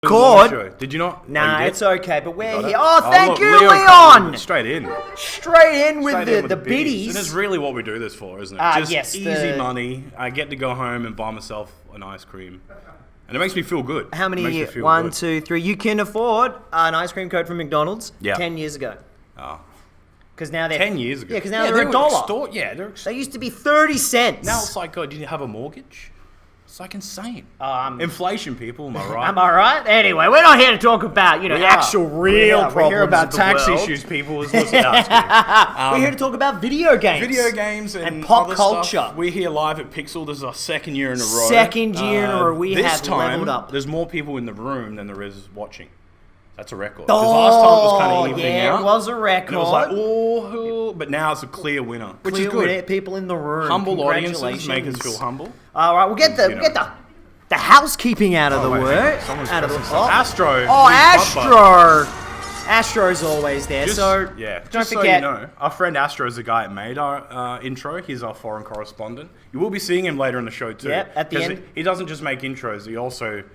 Cord. Did you not? Nah, it's okay, but we're here. Oh, Thank you, Leon. Leon! Straight in With the biddies. And that's really what we do this for, isn't it? Just yes, easy money. I get to go home and buy myself an ice cream. And it makes me feel good. How many? 1, 2, 3. You can afford an ice cream code from McDonald's 10 years ago. Oh. Because now they're 10 years ago. Yeah, because now they're $1. They're They used to be 30 cents. Now it's like, did you have a mortgage? It's like insane. Inflation, people, am I right? Am I right? Anyway, we're not here to talk about, actual real problems. We're here about of the tax world. issues, people. We're We're here to talk about video games. Video games and pop other culture. Stuff. We're here live at Pixel. This is our second year in a row. Second year in a row. We have leveled up. There's more people in the room than there is watching. That's a record. Because last time it was kind of evening out. It was a record. And it was like, but now it's a clear winner, which is good. People in the room. Humble audiences make us feel humble. All right, we'll get the housekeeping out of the way. Astro. Astro's always there. Just so don't forget. So you know, our friend Astro is the guy that made our intro. He's our foreign correspondent. You will be seeing him later in the show too. Yep, at the end. He doesn't just make intros. He also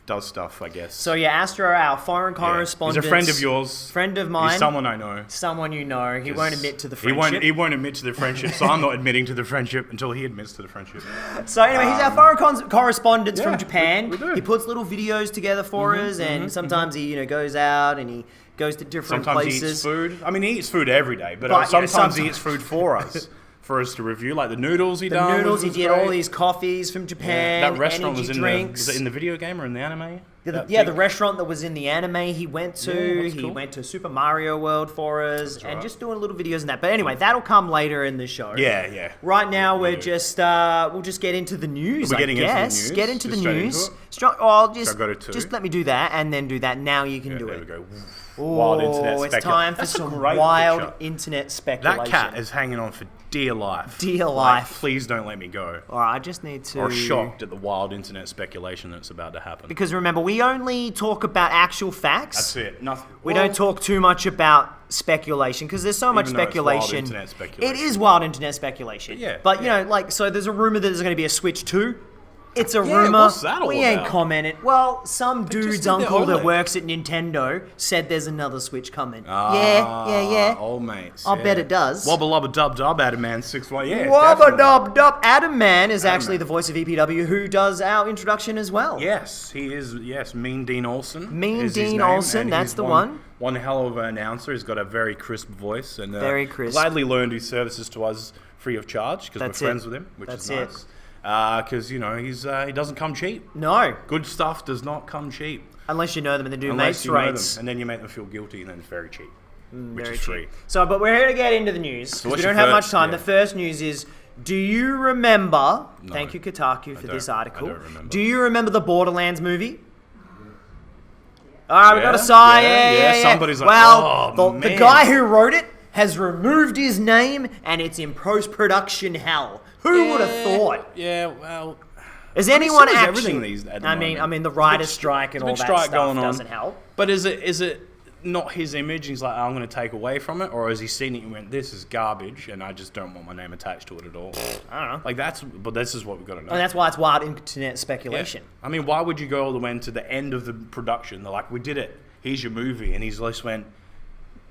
does stuff, I guess. So Astro, our foreign correspondent. He's a friend of yours. Friend of mine. He's someone I know. Someone you know. He won't admit to the friendship. He won't admit to the friendship, so I'm not admitting to the friendship until he admits to the friendship. So anyway, he's our foreign correspondent from Japan. We do. He puts little videos together for us, and sometimes he goes out and he goes to different places. He eats food. I mean, he eats food every day, but sometimes he eats food for us. For us to review, like the noodles he done. The noodles, he did all these coffees from Japan. That restaurant was drinks. Was it in the video game or in the anime? The restaurant that was in the anime he went to. He went to Super Mario World for us, and just doing little videos and that. But anyway, that'll come later in the show. Yeah. Right now we'll just get into the news. We're getting into the news. Get into the news. Just let me do that, and then do that. Now you can do it. There we go. Wild internet speculation. It's time for some wild internet speculation. That cat is hanging on for dear life. Dear life. Please don't let me go. All right, I just need to... Or shocked at the wild internet speculation that's about to happen. Because remember, we only talk about actual facts. That's it. We don't talk too much about speculation, because there's so much speculation. It's wild internet speculation. It is wild internet speculation. But so there's a rumor that there's going to be a Switch 2. It's a rumor. What's that all we ain't about? commented. Well, some dude's uncle that works at Nintendo said there's another Switch coming. Yeah. Old mates. I bet it does. Wobble lubba dub dub Adam Man 6-1. Yeah. Wobble dub dub. Adam Man is actually the voice of EPW, who does our introduction as well. Yes, he is. Yes, Mean Dean Olsen. Mean Dean Olsen. That's the one. One hell of an announcer. He's got a very crisp voice and very crisp. Gladly learned his services to us free of charge because we're friends with him, which is nice. Because he doesn't come cheap. No, good stuff does not come cheap unless you know them and they do mates rates, and then you make them feel guilty, and then it's very cheap, which is free. So, but we're here to get into the news because we don't have much time. The first news is: do you remember? No, thank you, Kotaku, for this article. I don't remember. Do you remember the Borderlands movie? All right, we got a sigh. Yeah. Somebody's like, the guy who wrote it has removed his name, and it's in post-production hell. Who would have thought? Yeah, well... Is anyone actually... everything these at the moment. I mean, the writer's strike and all that stuff doesn't help. But is it not his image? He's like, I'm going to take away from it? Or has he seen it and went, this is garbage, and I just don't want my name attached to it at all? I don't know. But this is what we've got to know. And that's why it's wild internet speculation. Yeah. I mean, why would you go all the way to the end of the production? They're like, we did it. Here's your movie. And he's just went...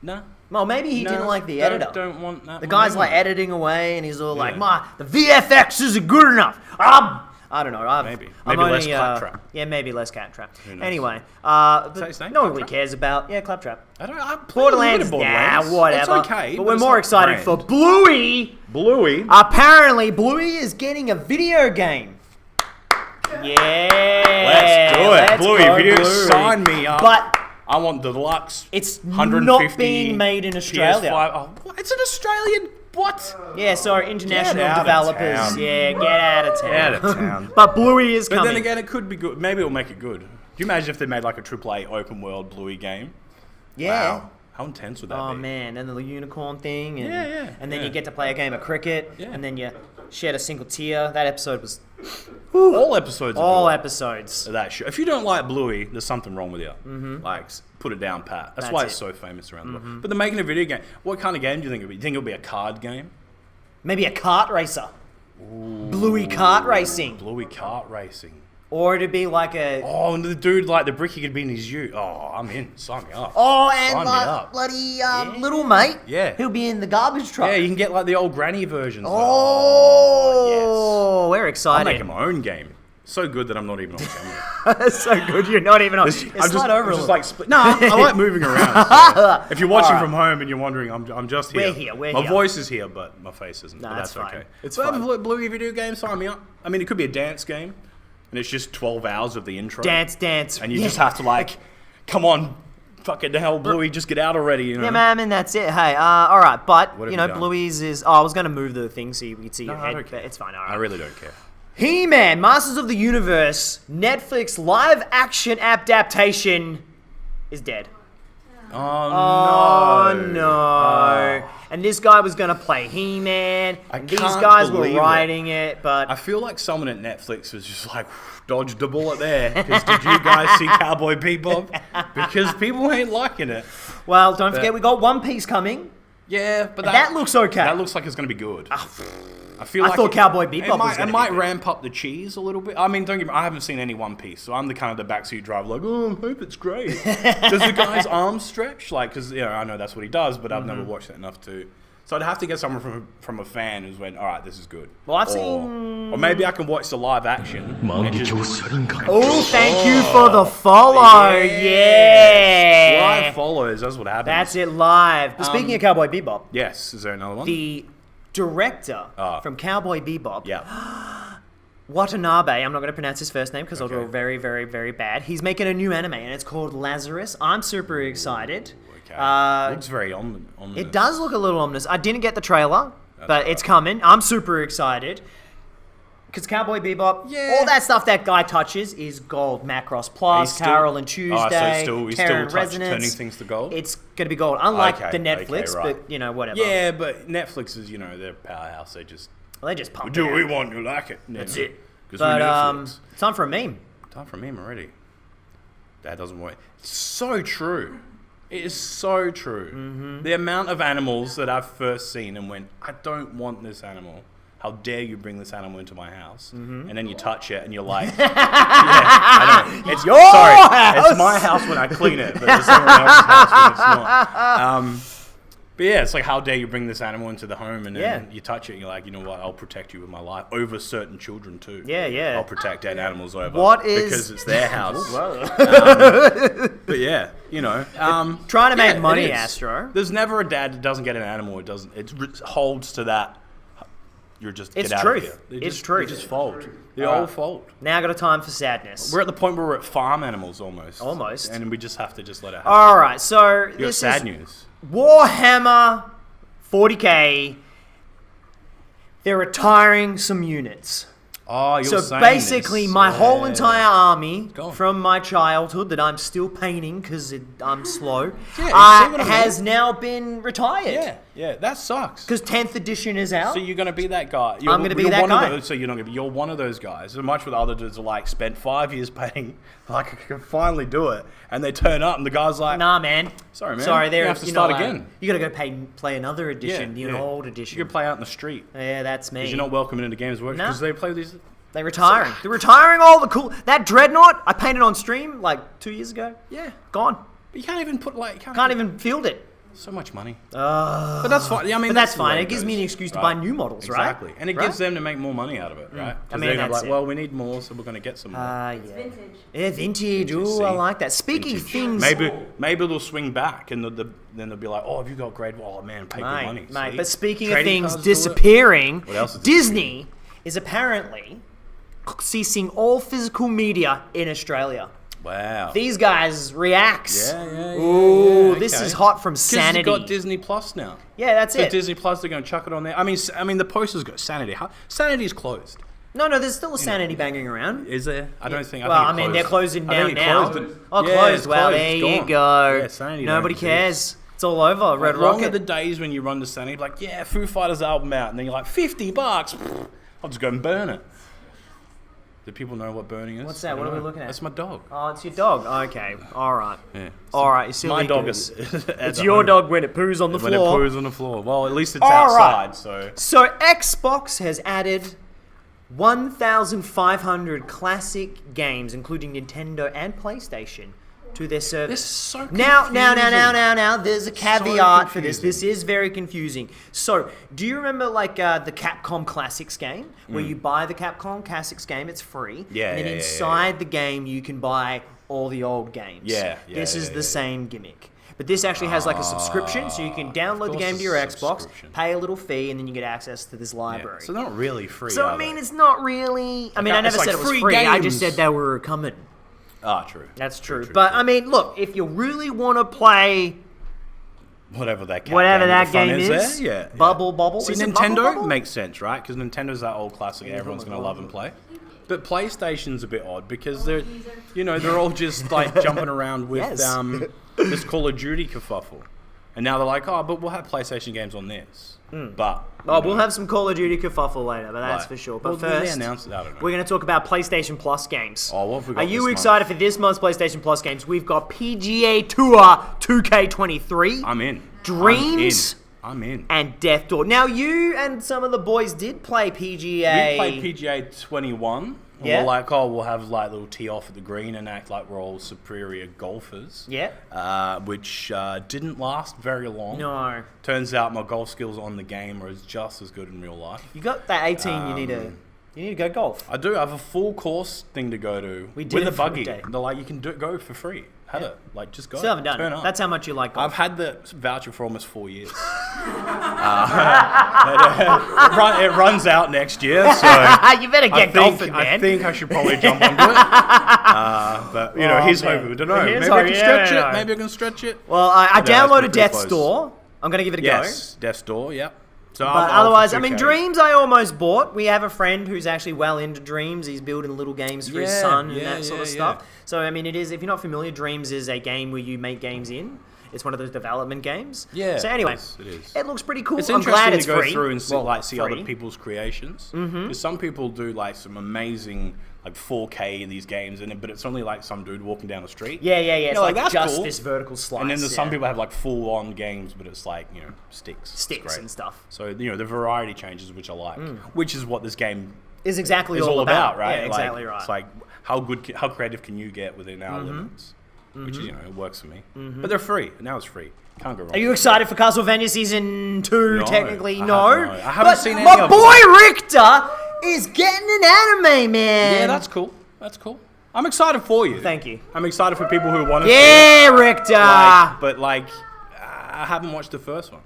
No. Well, maybe he didn't like the editor. Don't want that. The guy's like editing away, and he's all like, the VFX isn't good enough. I don't know. Maybe less claptrap. Yeah, maybe less claptrap. Is Anyway, that his name? No one really cares about claptrap. Borderlands. Whatever. It's okay. But we're more excited for Bluey. Bluey. Apparently, Bluey is getting a video game. Yeah. Let's do it. Bluey, if you sign me up. But I want the deluxe. It's not being made in Australia. It's an Australian. What? Yeah, so international developers. Yeah, get out of town. Get out of town. But Bluey is coming. But then again, it could be good. Maybe it'll make it good. Do you imagine if they made like a AAA open world Bluey game? Yeah. Wow. How intense would that be? Oh man, and the unicorn thing. And, And then you get to play a game of cricket. Yeah. And then you shed a single tear. That episode was... All episodes. All episodes. Of that show. If you don't like Bluey, there's something wrong with you. Like, put it down pat. That's why it's so famous around the world. But they're making a video game. What kind of game do you think it'll be? Do you think it'll be a card game? Maybe a kart racer. Ooh. Bluey kart racing. Bluey kart racing. Or it'd be like a... Oh, and the dude, like, the bricky could be in his ute. Oh, I'm in. Sign me up. Oh, and Sign me like up. bloody little mate. Yeah. He'll be in the garbage truck. Yeah, you can get, like, the old granny versions. Oh, we're excited. I'm making my own game. So good that I'm not even on camera. That's so good you're not even on. I'm just like no, I like moving around. So if you're watching from home and you're wondering, I'm just here. We're my here. voice is here, but my face isn't. No, but that's that's fine. okay. It's But fine. Bluey video game, sign me up. I mean, it could be a dance game, and it's just 12 hours of the intro. Dance. And you just have to like, come on, fucking hell, Bluey, just get out already. You know? Yeah, man, and that's it. Hey, all right, but What have you know, you done? Bluey's is. Oh, I was gonna move the thing so you could see your I head, don't but care. it's fine. All right. I really don't care. He-Man, Masters of the Universe, Netflix live-action adaptation is dead. Oh, no. And this guy was going to play He-Man, and these can't guys were believe writing it, but... I feel like someone at Netflix was just like, dodged a bullet there. Because did you guys see Cowboy Bebop? Because people ain't liking it. Well, don't forget, we got One Piece coming. Yeah, but That looks okay. That looks like it's going to be good. I feel I like thought Cowboy Bebop was it gonna be might good. ramp up the cheese a little bit. I mean, don't get me. I haven't seen any One Piece, so I'm the kind of the backseat driver, like, oh, I hope it's great. Does the guy's arms stretch? Like, because I know that's what he does, but I've never watched it enough to. So I'd have to get someone from a fan who's went, all right, this is good. Well, I've seen... Or maybe I can watch the live action. And just, Oh, thank you for the follow. Yeah. Live follows. That's what happens. That's it, live. But speaking of Cowboy Bebop, Yes. Is there another one? the director from Cowboy Bebop, Yeah. Watanabe, I'm not going to pronounce his first name because I'll do Okay. it very, very, very bad. He's making a new anime and it's called Lazarus. I'm super excited. Okay. Looks very ominous. It does look a little ominous. I didn't get the trailer, but it's coming. I'm super excited. Because Cowboy Bebop, all that stuff that guy touches is gold. Macross Plus, Carol and Tuesday, he's Terran still Resonance. turning things to gold? It's going to be gold. Unlike Okay, the Netflix, okay, right. but, you know, whatever. Yeah, but Netflix is, they're a powerhouse. They just pump do it what out. we want, you like it. That's it. Because But we're Netflix. time for a meme. Time for a meme already. That doesn't work. It's so true. It is so true. Mm-hmm. The amount of animals that I've first seen and went, I don't want this animal. How dare you bring this animal into my house? Mm-hmm. And then you touch it and you're like, yeah, I know. It's your house. It's my house when I clean it, but it's someone else's house when it's not. But yeah, it's like, how dare you bring this animal into the home and then you touch it and you're like, you know what, I'll protect you with my life. Over certain children too. Yeah. I'll protect dead animals over. Because it's their house. But yeah, Trying to make it money, is. Astro. There's never a dad that doesn't get an animal. It doesn't. It holds to that. You're just It's get out truth. of here. It's They truth. just fold. They All all right. fold. Now I got a time for sadness. We're at the point where we're at farm animals almost. Almost. And we just have to just let it happen. All right, so You got this sad is news. Warhammer 40K. They're retiring some units. Oh, you're So saying basically, this. my whole Yeah. entire army Go on. from my childhood that I'm still painting because I'm slow Yeah, you see what I has mean? now been retired. Yeah, that sucks. Because 10th edition is out. So you're gonna be that guy. I'm gonna be that one of guy. those, so you're not gonna be. You're one of those guys. So much with other dudes are like spent 5 years painting, like I can finally do it, and they turn up and the guy's like, Nah, man. Sorry, man. Sorry, there. You have to you're start not allowed. again. You gotta go play another edition, the old You edition. can play out in the street. Yeah, that's me. Because you're not welcome into Games Workshop No. because they play these. They're retiring. They're retiring all the cool. That Dreadnought I painted on stream like 2 years ago. Yeah, Gone. but you can't even put like. Can't even field it. So much money. But that's fine. I mean, But that's the way fine. it It gives goes, me an excuse to right? buy new models, right? Exactly, and it Right? gives them to make more money out of it, right? I mean, they're that's like, it. well, we need more, so we're going to get some more. Yeah. Vintage. Yeah, vintage. Ooh, see? I like that. Speaking Vintage. things, Maybe they'll swing back, and then they'll be like, "Oh, have you got grade? Oh man, paper money." mate. see? But speaking of Trading things cards do it. disappearing, What else is Disney is apparently ceasing all physical media in Australia. Wow. These guys reacts. Yeah. Ooh, yeah, this okay. is hot from 'Cause Sanity. you've got Disney Plus now. Yeah, that's So it. Disney Plus, they're going to chuck it on there. I mean, the poster's got Sanity. Sanity's closed. No, there's still a Sanity banging around. Is there? I don't think. Well, think I it mean, they're closed. closing I down think it now. closed. Oh, Yeah, closed. it's Well, closed. there It's you gone. go. Yeah, Sanity Nobody don't cares. It's all over. Red How long are Rocket. the days when you run to Sanity, like, yeah, Foo Fighters album out, and then you're like, $50. I'll just go and burn it. Do people know what burning is? What's that? I don't What are we know. looking at? That's my dog. Oh, it's your dog. Okay. All right. Yeah. All right. You see My dog is. It's your dog when it poos on the when floor. it poos on the floor. Well, at least it's All outside, right. so. So Xbox has added 1,500 classic games, including Nintendo and PlayStation, to their service. This is so confusing. Now, there's a caveat for this. confusing. This is very confusing. So, do you remember like the Capcom Classics game, where you buy the Capcom Classics game, it's free, and then inside the game you can buy all the old games. This is the same gimmick. But this actually has like a subscription, so you can download the game to your Xbox, pay a little fee, and then you get access to this library. So they're not really free. So I mean, it's not really. I mean, I never said it was free. I just said they were coming. True. That's true. But I mean, look, if you really want to play whatever that game is, Bubble. See, Nintendo makes sense, right? Because Nintendo's that old classic everyone's gonna love and play. But PlayStation's a bit odd because they're all just like jumping around with this Call of Duty kerfuffle, and now they're like, oh, but we'll have PlayStation games on this. But we'll have some Call of Duty kerfuffle later, but that's for sure. But first, they announced it? I don't know. We're going to talk about PlayStation Plus games. Oh, what have we got? Are you excited for this month's PlayStation Plus games? We've got PGA Tour 2K23. I'm in. Dreams. I'm in. And Death Door. Now, you and some of the boys did play PGA. We played PGA 21. Yeah. We're like, we'll have like little tee off at the green and act like we're all superior golfers. Yeah. Which didn't last very long. No. Turns out my golf skills on the game are just as good in real life. You got that 18. You need to go golf. I do. I have a full course thing to go to. We did with a buggy. They're like, you can go for free. Have it. Like, just go. Still haven't done Turn it. up. That's how much you like golf. I've had the voucher for almost 4 years. It runs out next year, so you better get golfing, man. I think I should probably jump onto it. But he's hoping. I don't know. Maybe I can stretch it. Maybe I can stretch it. Well, I downloaded Death's Door. I'm gonna give it a go. Yes, Death's Door. Yep. So but otherwise, I mean, Dreams I almost bought. We have a friend who's actually well into Dreams. He's building little games for his son and that sort of stuff. So, I mean, it is, if you're not familiar, Dreams is a game where you make games in. It's one of those development games. Yeah. So anyway, it is. It looks pretty cool. It's I'm glad it's interesting to go free. through and see other people's creations. Because some people do like some amazing like 4K in these games, but it's only like some dude walking down the street. Yeah. It's like that's just cool. this vertical slice. And then there's some people have like full-on games, but it's like, sticks and stuff. So, the variety changes, which I like. Which is what this game is exactly all about, right? Yeah, exactly right. It's like, how creative can you get within our limits? Which is, it works for me. But they're free. Now it's free. Can't go wrong. Are you excited for Castlevania Season 2? Technically, no. I haven't seen any my of them. boy Richter is getting an anime, man. Yeah, that's cool. I'm excited for you. Thank you. I'm excited for people who want to see it. Yeah, Richter. I haven't watched the first one.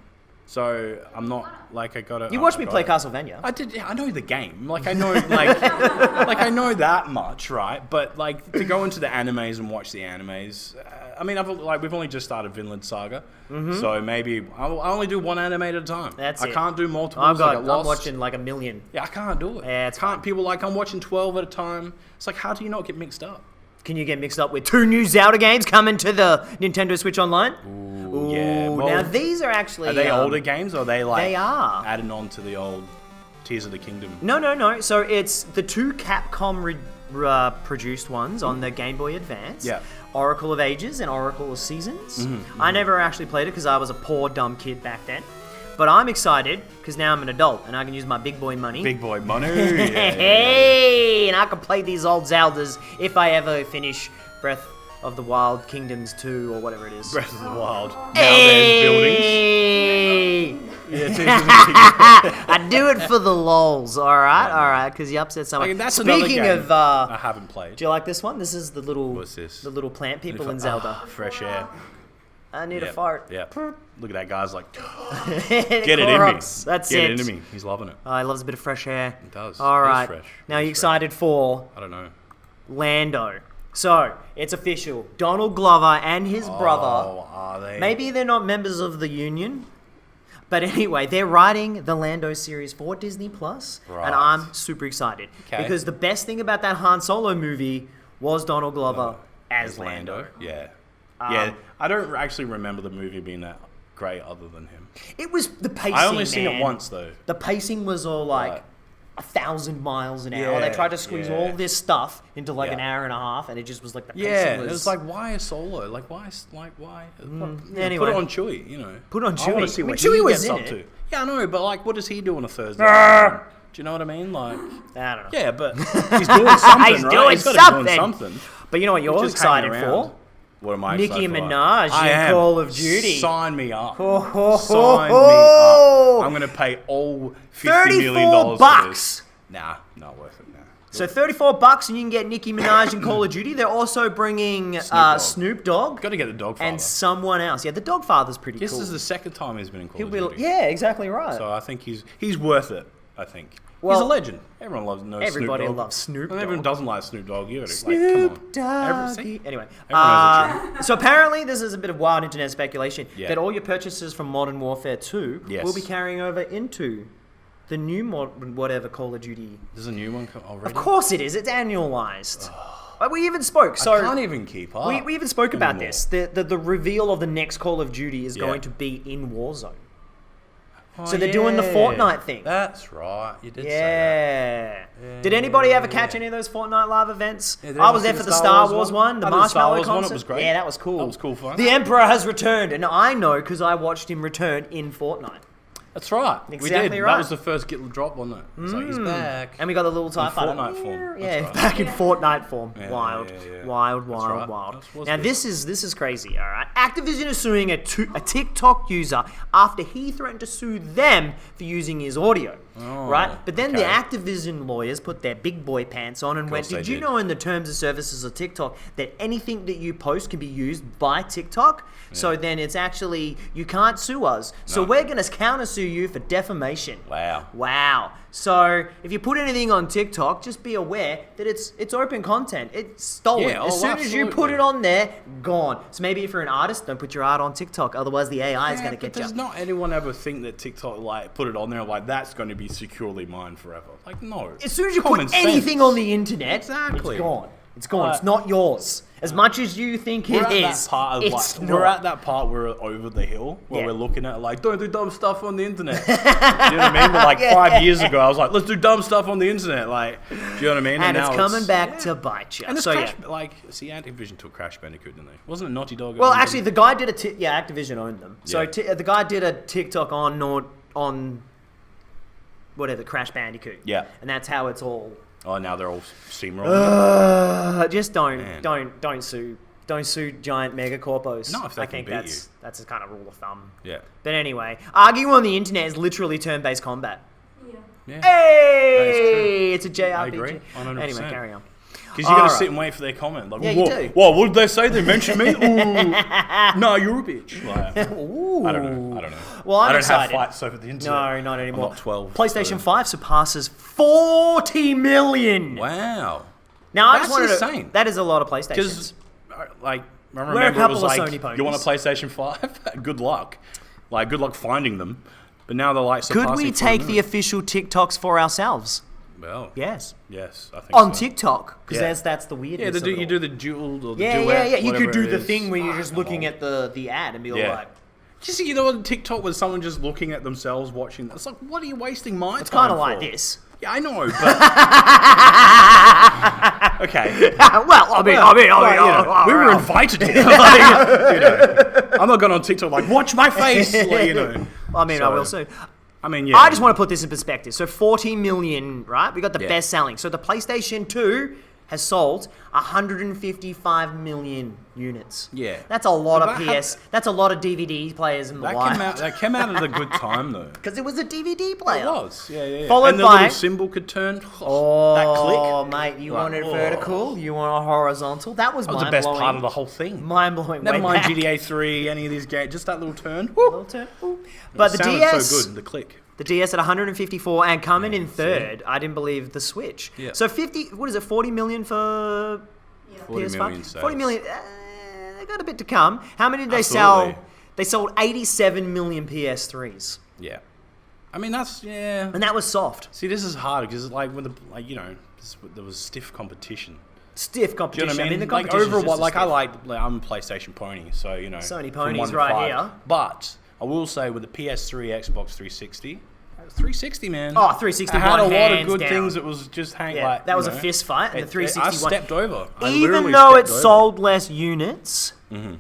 So I'm not like I gotta. You watched me play Castlevania. I did. Yeah, I know the game. Like I know, I know that much, right? But like to go into the animes and watch the animes. I mean, we've only just started Vinland Saga, so maybe I only do one anime at a time. That's I can't do multiple. I'm watching like a million. Yeah, I can't do it. Yeah, people like I'm watching 12 at a time. It's like, how do you not get mixed up? Can you get mixed up with 2 new Zelda games coming to the Nintendo Switch Online? Ooh, yeah. Well, now these are actually... Are they older games, or are they like... They are. Adding on to the old Tears of the Kingdom? No. So it's the 2 Capcom produced ones on the Game Boy Advance. Yeah. Oracle of Ages and Oracle of Seasons. I never actually played it because I was a poor, dumb kid back then. But I'm excited because now I'm an adult and I can use my big boy money. Big boy money. Hey, and I can play these old Zeldas if I ever finish Breath of the Wild Kingdoms 2 or whatever it is. Breath of the Wild. Now there's buildings. I do it for the lols, alright, because you upset someone. That's Speaking of, I haven't played. Do you like this one? This is the little, What's this? The little plant people in Zelda. Fresh air. I need a fart. Yeah. Look at that guy's like, get it in me. That's Get it into me. He's loving it. He loves a bit of fresh air. He does. All right. Fresh. Now you excited for? I don't know. Lando. So it's official. Donald Glover and his brother. Oh, are they? Maybe they're not members of the union. But anyway, they're writing the Lando series for Disney Plus, and I'm super excited because the best thing about that Han Solo movie was Donald Glover as Lando. Yeah. Yeah, I don't actually remember the movie being that great other than him. It was the pacing, I only seen it once, though. The pacing was all like 1,000 miles an hour. They tried to squeeze all this stuff into like an hour and a half, and it just was like the pacing was... it was like, why a Solo? Like, why? Anyway. Put it on Chewie, Put on Chewie. I want to see what Chewie he was gets in up it. to. Yeah, I know, but like, what does he do on a Thursday? Do you know what I mean? Like, I don't know. yeah, but he's doing something, He's right? doing He's gotta be doing something. something. But you know what you're Just hanging excited around. for? What am I Nicki excited for? Minaj I in am. Call of Duty. Sign me up. Ho, Sign me up. I'm going to pay all $50 million for this. Nah, not worth it now. So $34 and you can get Nicki Minaj in Call of Duty. They're also bringing Snoop Dogg. Got to get the Dogfather. And someone else. Yeah, the Dogfather's pretty cool. This is the second time he's been in Call of Duty. Yeah, exactly right. So I think he's worth it, I think. Well, he's a legend. Everyone loves Snoop Dogg. Everybody loves Snoop Dogg. And everyone doesn't like Snoop Dogg. You gotta, Snoop come on. Dogg. Anyway, Everyone knows the so apparently this is a bit of wild internet speculation Yeah. that all your purchases from Modern Warfare 2 Yes. will be carrying over into the new whatever Call of Duty. There's a new one already? Of course it is. It's annualized. Like we even spoke. So I can't even keep up. we even spoke about anymore. this. The reveal of the next Call of Duty is Yeah. going to be in Warzone. Oh, So they're doing the Fortnite thing. That's right. You did say that. Yeah. Did anybody ever catch any of those Fortnite live events? Yeah, did I was anyone there see for the Star Wars one? one, the I did the Star Marshmallow Wars one, it concert. was great. Yeah, that was cool. That was cool fun. The Emperor has returned, and I know because I watched him return in Fortnite. That's right. Exactly we did. right. That was the first drop, wasn't it? So he's back. And we got the little TIE fighter. Fortnite form. Yeah, That's right. back in Fortnite form. Yeah, Wild. yeah. Wild, That's wild, right. wild. That was Now good. this is crazy, alright? Activision is suing a TikTok user after he threatened to sue them for using his audio. Right? But then the okay. Activision lawyers put their big boy pants on and went, they did you did. know in the terms of services of TikTok that anything that you post can be used by TikTok? So then it's actually, you can't sue us. So we're going to counter sue you for defamation. Wow. So if you put anything on TikTok, just be aware that it's open content. It's stolen. Yeah, as soon as you put absolutely. it on there, gone. So maybe if you're an artist, don't put your art on TikTok. Otherwise the AI is going to get you. Does not anyone ever think that TikTok like put it on there like that's going to be securely mine forever? Like no. As soon as you Common put anything sense. on the internet, Exactly. it's gone. It's gone. It's not yours. As much as you think We're it at is, that part of it's like, not. we're at that part where we're over the hill where Yeah. we're looking at like don't do dumb stuff on the internet. You know what I mean? But like 5 years ago, I was like, let's do dumb stuff on the internet. Like, do you know what I mean? And now it's coming back to bite you. And it's So Crash, yeah. like, see, Activision took Crash Bandicoot, didn't they? Wasn't it Naughty Dog? Well, actually, the guy did a Activision owned them. So Yeah. the guy did a TikTok on whatever Crash Bandicoot. Yeah. And that's how it's all. Oh, now they're all steamrolling. Just Man. don't sue. Don't sue giant megacorpos. No, if they I can think beat that's a kind of rule of thumb. Yeah. But anyway, arguing on the internet is literally turn-based combat. Yeah. Hey, it's a JRPG. I agree, 100%. Anyway, carry on. Because you got to Alright. sit and wait for their comment. Like, Yeah, you whoa, do. whoa, what did they say? They mentioned me? Ooh. No, you're a bitch. Like, Ooh. I don't know. Well, I'm I don't excited. have fights over the internet. No, not anymore. I'm not 12. PlayStation so- 5 surpasses 40 million. Wow. Now, I That's just wanted insane. to, that is a lot of Because, PlayStations. like, I remember We're a it couple was of like, Sony ponies. you want a PlayStation 5? Good luck. Like, good luck finding them. But now they're like Could surpassing we 40 take the million. official TikToks for ourselves? Well, Yes. I think On so. TikTok, because Yeah. that's the weirdness. Yeah, of it you all. do the dual or the Yeah, duet, You could whatever do it the is. thing where you're just Fuck, looking I'm at the ad and be Yeah. like, Just you know on TikTok with someone just looking at themselves watching. It's like, what are you wasting my time it's kind of for? like this. Yeah, I know, but okay. Well, I mean, We were invited here. Like, you know, I'm not going on TikTok like, watch my face. Like, you know. I mean, I So, will soon. I mean, yeah. I just want to put this in perspective. So 40 million, right? We got the Yeah. best selling. So the PlayStation 2 has sold 155 million units. Yeah. That's a lot But of that PS. That's a lot of DVD players in the wild. That came out at a good time though. Because it was a DVD player. It was, yeah. Followed and the by- little symbol could turn. that Oh, click. mate, you Like, wanted oh. vertical, you want horizontal. That was That was the mind-blowing. best part of the whole thing. Mind-blowing. Never way mind back. GTA 3, any of these games, just that little turn. Little turn. Ooh. But the sounded DS... so good, the click. The DS at 154 and coming in third. I didn't believe the Switch. Yeah. So 40 million for 40 PS5? million sales. 40 million. They got a bit to come. How many did they sell? Absolutely. They sold 87 million PS3s. Yeah. I mean, that's, yeah. And that was soft. See, this is hard because, like, when there was stiff competition. Stiff Do you competition. know what I mean? the Like, competition's overall, just as like, stiff. I'm a PlayStation pony, so, you know. Sony from ponies 1 to right 5. here. But I will say with the PS3, Xbox 360, 360, man. Oh, 360 I had a won lot of hands good down. things that was just Yeah, like, that was you a know, fist fight, and the 360 I stepped over. I Even literally though it stepped over. sold less units, Mm-hmm.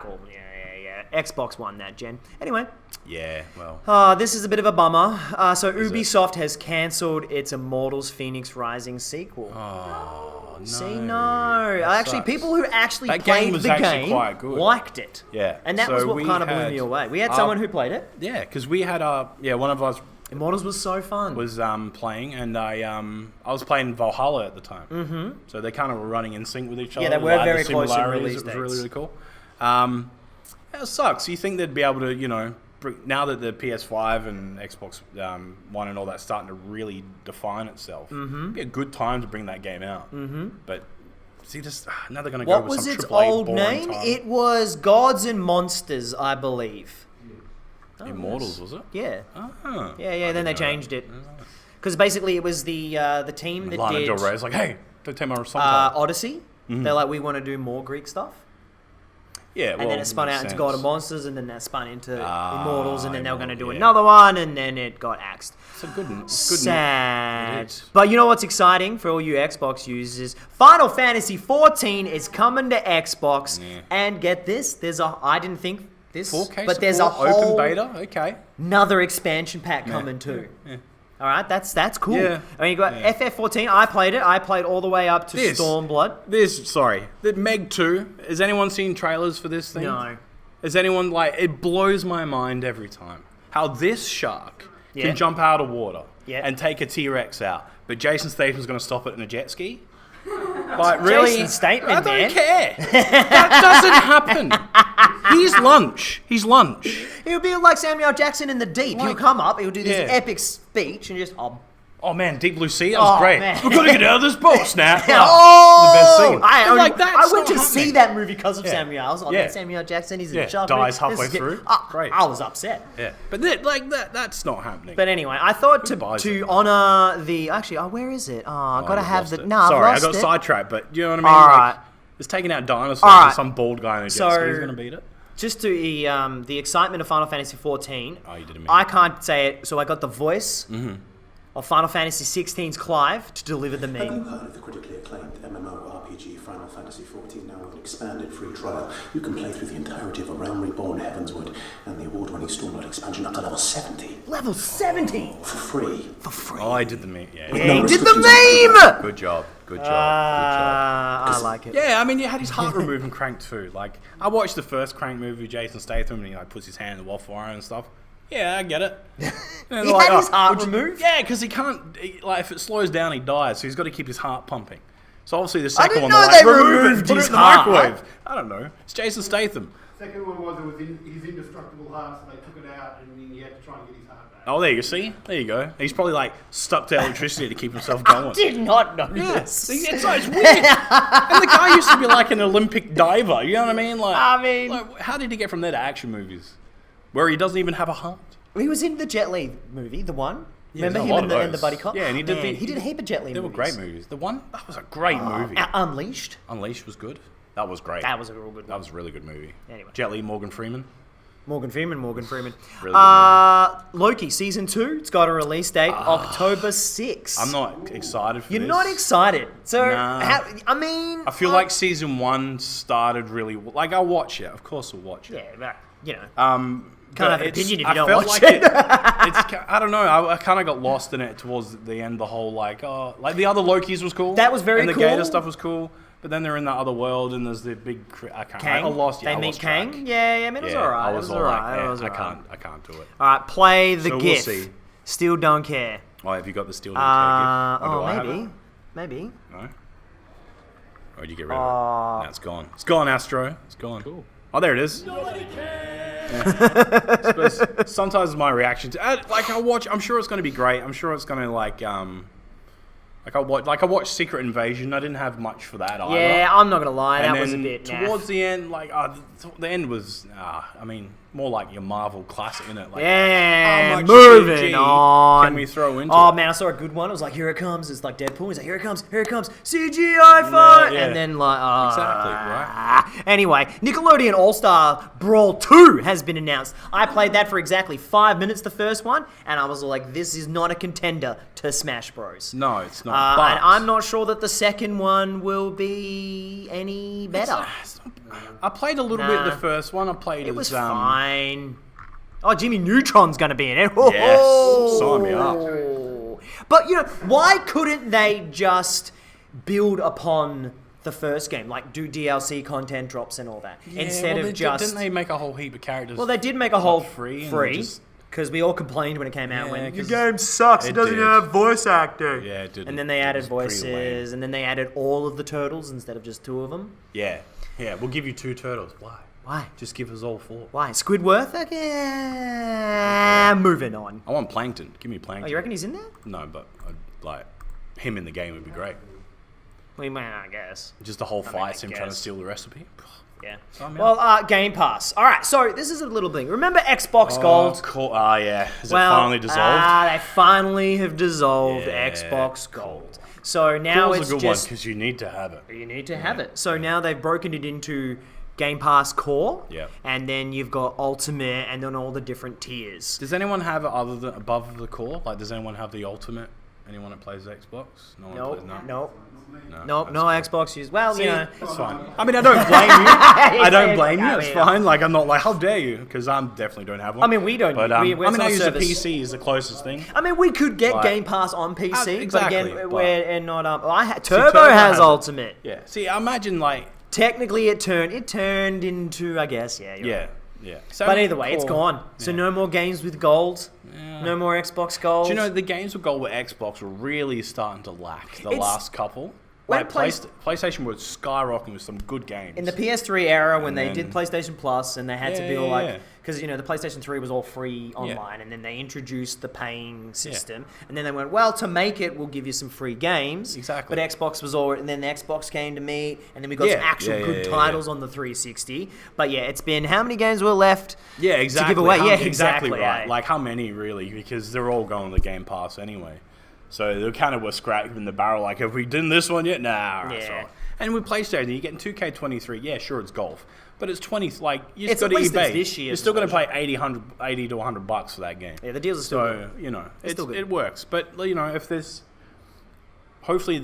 cool. Yeah. Xbox won that gen. Anyway. Yeah, well. This is a bit of a bummer. So Ubisoft has cancelled its Immortals Phoenix Rising sequel. Oh, no. See, no. Actually, sucks. people who actually That played game was the actually game quite good. liked it. Yeah. And that So was what we kind of blew had me away. We had someone who played it. Yeah, because we had one of us Immortals was so fun. was playing, and I was playing Valhalla at the time. Mm-hmm. So they kind of were running in sync with each other. Yeah, they were like, very the close in similarities, release It was dates. really, really cool. It sucks. You think they'd be able to, now that the PS5 and Xbox One and all that starting to really define itself, it'd be a good time to bring that game out. Mm-hmm. But see, now they're going to go What with was some its AAA old boring name? title. It was Gods and Monsters, I believe. Immortals, was it? Yeah. Oh. Yeah, then they changed it. Because basically it was the team that Lana did Del Rey's like, hey, don't take my song title. Odyssey. They're like, we want to do more Greek stuff. Yeah, well, And then it spun out makes into God of sense. Monsters, and then that spun into Immortals, and then they were going to do yeah. another one, and then it got axed. It's a good Sad. It is. But you know what's exciting for all you Xbox users? Final Fantasy 14 is coming to Xbox, and get this, I didn't think this, 4K but there's a support, whole open beta. Okay. another expansion pack coming too. Yeah. All right, that's cool. Yeah. I mean, you got FF14. I played it. I played all the way up to Stormblood. The Meg 2. Has anyone seen trailers for this thing? No. Has anyone it blows my mind every time how this shark Yeah. can jump out of water Yeah. and take a T-Rex out, but Jason Statham's going to stop it in a jet ski. Like really? Jason's statement, I don't man. care. That doesn't happen. He's lunch. It would be like Samuel Jackson in the deep. He'll come up, he'll do this Yeah. epic speech, and just, Oh man, Deep Blue Sea, that was great. man. We're gonna get out of this boat, snap. The best oh! scene. I That's went not to see happening. that movie because of Yeah. Samuel. I was like, Yeah. Samuel Jackson, he's Yeah, in shark. dies movie. This halfway is good. through. Great. I was upset. Yeah, but that's not happening. But anyway, I thought buys to it? honor the... Actually, where is it? I gotta you've have lost the... it. No, I've Sorry, I lost got it. sidetracked, but you know what I mean? All Like, right. it's taking out dinosaurs All right. and some bald guy in a jet ski is going to beat it. Just to the excitement of Final Fantasy 14, Oh, you did a minute. I can't say it, so I got the voice of Final Fantasy 16's Clive to deliver the Have meme. you heard of the critically acclaimed MMORPG Final Fantasy XIV now with an expanded free trial? You can play through the entirety of A Realm Reborn Heavensward and the award-winning Stormblood expansion up to level 70 Level 70! for free. Oh, I did the meme. Yeah. Yeah, he did the meme! Good job. I like it. Yeah, I mean, you had his heart removed and Crank too. Like, I watched the first Crank movie with Jason Statham, and he puts his hand in the waffle iron and stuff. Yeah, I get it. And He had his heart removed? Yeah, because he can't. If it slows down, he dies. So he's got to keep his heart pumping. So obviously the second didn't one, know they're like, they remove removed it, put it his in the heart. microwave. I don't know. It's Jason Statham. Second one was his indestructible heart, so they took it out, and he had to try and get his heart back. Oh, there you go. See, there you go. He's probably stuck to electricity to keep himself going. Did not know Yeah, this. it's weird. And the guy used to be like an Olympic diver. You know what I mean? How did he get from there to action movies, where he doesn't even have a heart? He was in the Jet Li movie, the one. Yeah, Remember there's a him lot and of the those. Buddy Cop? Yeah, and he did Man, he did a heap of Jet Li They movies. were great movies. The one that was a great movie. Unleashed. Unleashed was good. That was great. That was a real good That one. was a really good movie. Anyway. Jet Li, Morgan Freeman. Morgan Freeman. Really good Loki season 2. It's got a release date October 6th. I'm not excited for You're this. not excited. So Nah. I feel like season 1 started really. I'll watch it. Of course, I'll watch it. yeah, but, Can't have an opinion if you don't felt watch like it. I don't know. I kind of got lost in it towards the end. The whole the other Lokis was cool. That was very and the cool. Gator stuff was cool. But then they're in that other world, and there's the big. I can't. Kang. I lost. Yeah, They I meet lost Kang. track. Yeah, I mean, it was alright. I was alright. Yeah, It was I alright. can't do it. All right, play the So we'll GIF. see. Still don't care. Oh, have you got the Steel The Wraith? Oh, do I have maybe. it? Maybe. No. Or did you get rid of it? No, it's gone. It's gone, Astro. It's gone. Cool. Oh, there it is. I suppose sometimes my reaction to I watch. I'm sure it's going to be great. I'm sure it's going to I watched Secret Invasion. I didn't have much for that either. Yeah, I'm not gonna lie. And That was a then bit towards naff. the end, the end was. More like your Marvel classic, innit? How Yeah, much moving CG on. can we throw into Oh it? man, I saw a good one. It was like, here it comes. It's like Deadpool. He's like, here it comes, CGI fight, yeah. and then Exactly, right. Anyway, Nickelodeon All Star Brawl 2 has been announced. I played that for exactly 5 minutes, the first one, and I was like, this is not a contender to Smash Bros. No, it's not. But And I'm not sure that the second one will be any better. I played a little bit of the first one. I played It was fine. Oh, Jimmy Neutron's going to be in it. Yes, sign me up. But, why couldn't they just build upon the first game? Like, do DLC content drops and all that. Instead of just... Didn't they make a whole heap of characters? Well, they did make a whole free. Because we all complained when it came out. When the 'cause game sucks. It doesn't did. have voice acting. Yeah, it did. And then they added voices. And then they added all of the turtles instead of just 2 of them. Yeah. Yeah, we'll give you 2 turtles. Why? Why? Just give us all 4. Why? Squidward? Okay. Moving on. I want Plankton. Give me Plankton. Oh, you reckon he's in there? No, but like him in the game would be great. We might, I guess. Just the whole fight's him trying to steal the recipe. Yeah. Well, Game Pass. All right, so this is a little thing. Remember Xbox Gold? Cool. Yeah. Is it finally dissolved? They finally have dissolved Yeah, Xbox Gold. So now Cool's it's a good just... one because you need to have it. You need to have it. So now they've broken it into Game Pass Core. Yeah. And then you've got Ultimate and then all the different tiers. Does anyone have it other than above the core? Like, does anyone have the Ultimate? Anyone that plays Xbox? No one plays that? Nope. No Xbox use. Well, That's fine. I mean, I don't blame you. I don't blame you. It's fine. Like, I'm not like, how dare you? Because I definitely don't have one. I mean, we don't. But I I use the service. PC is the closest thing. I mean, we could get Game Pass on PC, exactly, but again, but- we're not. Turbo Turbo has has it. Ultimate. Yeah. See, I imagine like. Technically, it turned into, I guess, yeah. You're right. Yeah. But either way, it's gone. So no more games with gold. Yeah. No more Xbox Gold. Do you know the games with gold with Xbox were really starting to lack the last couple? When Like PlayStation was skyrocketing with some good games. in the PS3 era, when And they then- did PlayStation Plus, and they had to Yeah, build yeah. because the PlayStation 3 was all free online, and then they introduced the paying system, Yeah. and then they went, well, to make it, we'll give you some free games. Exactly. But Xbox was all, and then the Xbox came to meet, and then we got some actual good titles on the 360. But yeah, it's been how many games were left? Yeah, exactly. To give away. How- Yeah, exactly exactly right. right. Like how many really? Because they're all going to Game Pass anyway. So they kind of were scrapping the barrel. Like, have we done this one yet? Nah. That's Yeah. all right. And with PlayStation, you're getting 2K23. Yeah, sure, it's golf, but it's 20. Like you It's just got at to least eBay. it's this year's You're still going to pay $80 to $100 for that game. Yeah, the deals are still good. So It's still good. it works. But if there's hopefully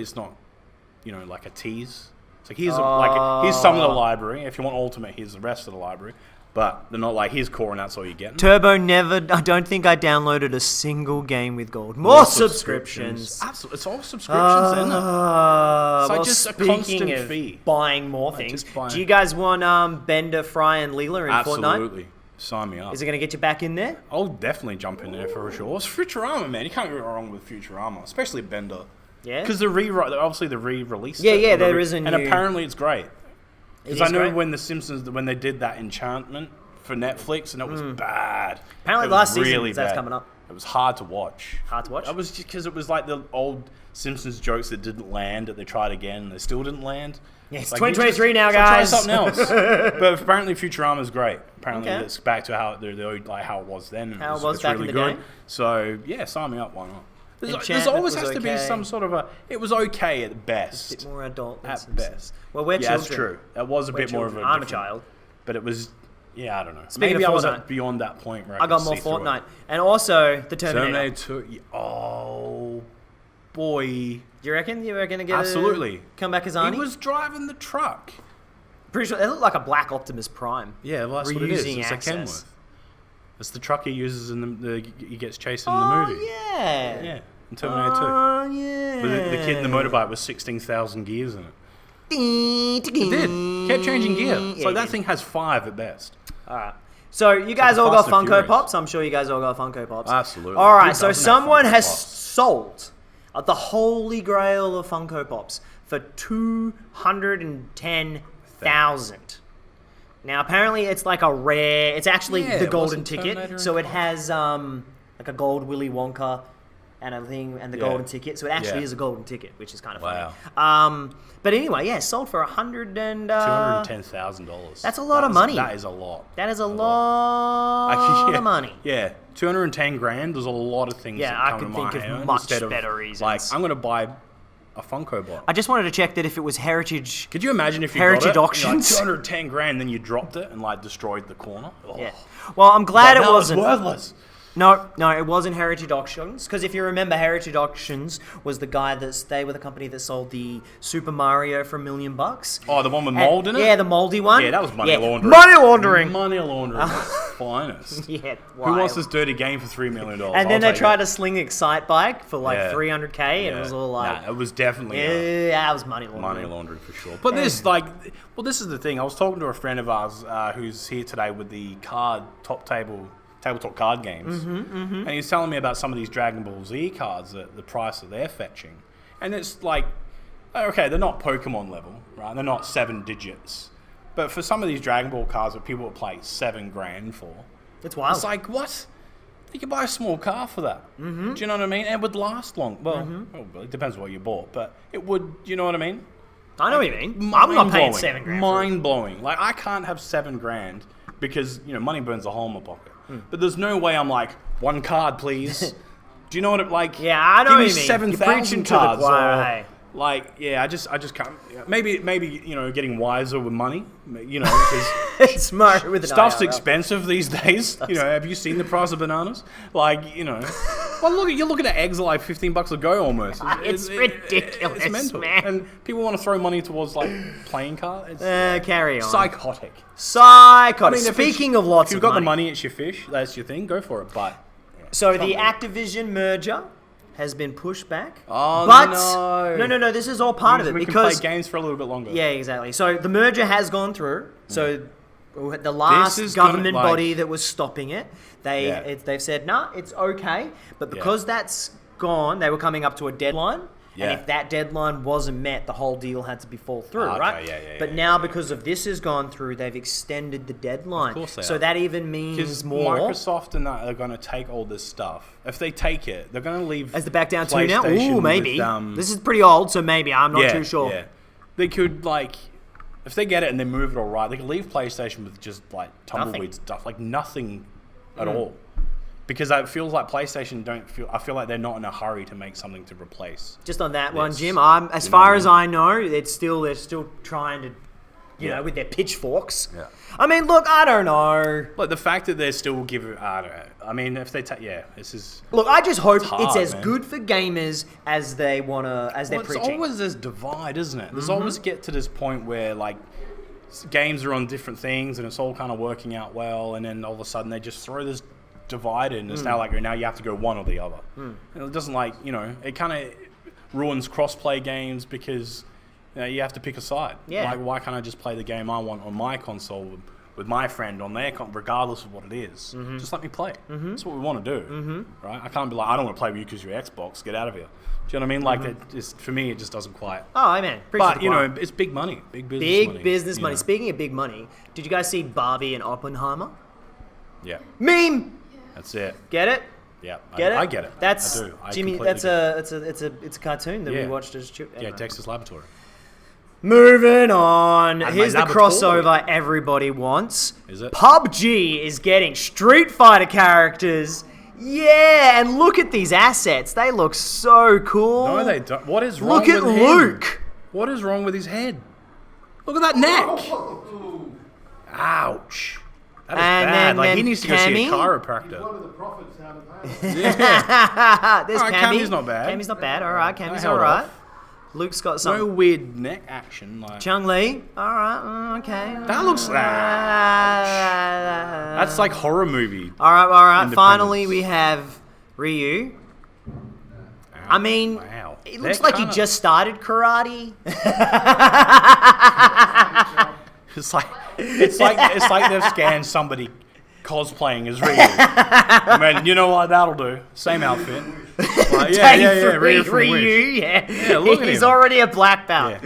it's not like a tease. It's like here's some of the library. If you want Ultimate, here's the rest of the library. But they're not like, here's core and that's all you're getting. Turbo I don't think I downloaded a single game with gold. More subscriptions. Absolutely. It's all subscriptions, isn't it? It's like just a constant of fee. Buying more things, just buying. do you guys want Bender, Fry, and Leela in Fortnite? Absolutely. Sign me up. Is it going to get you back in there? I'll definitely jump in there for sure. It's Futurama, man. You can't go wrong with Futurama, especially Bender. Yeah. Because obviously they re-released Yeah, it. yeah, there is a And new- apparently it's great. Because It I is know great. when The Simpsons, when they did that enchantment for Netflix, and it was bad. Apparently It was last season, really that's bad. coming up. It was hard to watch. Hard to watch? That was just because it was like the old Simpsons jokes that didn't land, that they tried again, and they still didn't land. Yeah, it's Like, 2023 now, so guys. Try something else. But apparently Futurama's great. Apparently Okay. it's back to how how it was then. and How it was it's back really in the good. day? So yeah, sign me up. Why not? There's Enchantment always was has to be okay. some sort of a. It was okay at A best. bit more adult than At Simpsons. best. Well, we're Yeah, children. that's true. That was a We're bit more of children. a. I'm a different- child. But it was. Yeah, I don't know. Speaking Maybe of I was Fortnite, beyond that point where I got could more see through it. Fortnite. And also the Terminator. Terminator 2. Oh boy. Do you reckon you're going to get Absolutely. come back as Arnie? He was driving the truck. Pretty sure they look like a black Optimus Prime. Yeah, well, that's what it is. Reusing It's a access. Kenworth. It's the truck he uses in he gets chased in the movie. Yeah. Yeah, in Terminator 2. Oh, yeah. But the kid in the motorbike with 16,000 gears in it. It It did. Kept changing gear. So that thing has 5 at best. Alright. So you guys like all got Fast and Funko Furious. Pops? I'm sure you guys all got Funko Pops. Absolutely. Alright, Who so doesn't have someone Funko has Pops? sold the holy grail of Funko Pops for 210,000. Now apparently it's like a rare, it's actually Yeah, the it golden wasn't ticket. Terminator So and it has like a gold Willy Wonka and a thing and the Yeah. golden ticket. So it actually Yeah. is a golden ticket, which is kind of Wow. funny. But anyway, yeah, sold for $210,000. That's a lot of money. That is a lot. that is a lot of money. Yeah, 210 grand. There's a lot of things. Yeah, that I come could to think my of hand much instead of, better reasons. Like, I'm going to buy a Funko Pop. I just wanted to check that if it was heritage. Could you imagine if you Heritage got it, auctions? like 210 grand, then you dropped it and like destroyed the corner? Oh. Yeah. Well, I'm glad But it now wasn't. It's worthless. No, it wasn't Heritage Auctions. Because if you remember, Heritage Auctions was the guy they were the company that sold the Super Mario for $1 million. Oh, the one with mold in it? Yeah, the moldy one. Yeah, that was money laundering. Money laundering. Money laundering. finest. Yeah, Who wants this dirty game for $3 million? And then they tried to sling Excite Bike for like $300K, and it was all like... It was definitely... Yeah, it was money laundering. Money laundering for sure. But this, like... Well, this is the thing. I was talking to a friend of ours who's here today with the tabletop card games. And he was telling me about some of these Dragon Ball Z cards, the price that they're fetching. And it's like... Okay, they're not Pokemon level, right? They're not 7 digits. But for some of these Dragon Ball cards that people will play $7,000 for... It's wild. It's like, what? You could buy a small car for that. Do you know what I mean? And it would last long. Well, it depends what you bought, but it would, you know what I mean? I know what you mean. I'm not paying $7,000. Mind-blowing. Like, I can't have $7,000 because, money burns a hole in my pocket. But there's no way I'm like, one card, please. Do you know what it, like... Yeah, I know what you mean. 7,000 cards. Hey. Like, I just can't. Maybe, getting wiser with money. Because smart with stuff's expensive these days. Have you seen the price of bananas? Like, well, you're looking at eggs at like $15 a go almost. It's ridiculous, it's mental. man. And people want to throw money towards like playing cards. Carry on. Psychotic. Speaking of lots of money, if you've got the money, it's your fish. That's your thing. Go for it. But so the Activision merger has been pushed back. Oh, but no. This is all part of it we because can play games for a little bit longer. Yeah, exactly. So the merger has gone through. So the last government body that was stopping it, they've said, nah, it's okay. But because that's gone, they were coming up to a deadline. And if that deadline wasn't met, the whole deal had to be fall through, right? But now, because of this has gone through, they've extended the deadline. Of course they so are. That even means more. Microsoft and that are going to take all this stuff. If they take it, they're going to leave. As the back down 2 now? PlayStation Ooh, maybe. With, this is pretty old, so maybe. I'm not too sure. Yeah. They could, if they get it and they move it all right, they could leave PlayStation with just, tumbleweed stuff. Like, nothing at all. Because it feels like PlayStation I feel like they're not in a hurry to make something to replace. Just on that one, Jim, as far as I know, they're still trying to, you know, with their pitchforks. Yeah. I mean, look, I don't know. Like the fact that they're still giving, I don't know. I mean, if they this is. Look, I just hope hard, it's as good for gamers as they they're preaching. It's always this divide, isn't it? There's always get to this point where games are on different things and it's all kind of working out well, and then all of a sudden they just throw this divided and it's now you have to go one or the other. And it doesn't it kind of ruins cross-play games because you have to pick a side. Yeah. Like, why can't I just play the game I want on my console with my friend on their regardless of what it is? Just let me play. That's what we want to do, right? I can't be like, I don't want to play with you because you're Xbox. Get out of here. Do you know what I mean? Like, for me, it just doesn't quite. Oh, man. But, it's big money. Big business money. Speaking of big money, did you guys see Barbie and Oppenheimer? Yeah. Meme! That's it. Get it? Yeah, Get it? I get it. That's I do. Jimmy. That's it's a cartoon that we watched as children. Yeah, Dexter's Laboratory. Moving on. Here's the laboratory. crossover everybody wants. Is it? PUBG is getting Street Fighter characters. Yeah, and look at these assets. They look so cool. No, they don't. What is wrong with him? Look at Luke. What is wrong with his head? Look at that neck. Ouch. That is bad. He needs to go see a chiropractor. One of the prophets out of that. There's Alright, Cammy. Cammy's not bad. Cammy's not bad. All right, Cammy's held all right. off. Luke's got some. No weird neck action. Chung-Li. All right. Okay. That looks that's like horror movie. All right. Finally, we have Ryu. I mean, wow. It looks like he just started karate. It's like they've scanned somebody cosplaying as Ryu. I mean, you know what? That'll do. Same outfit. Ryu. Yeah, look at He's him. already a black belt.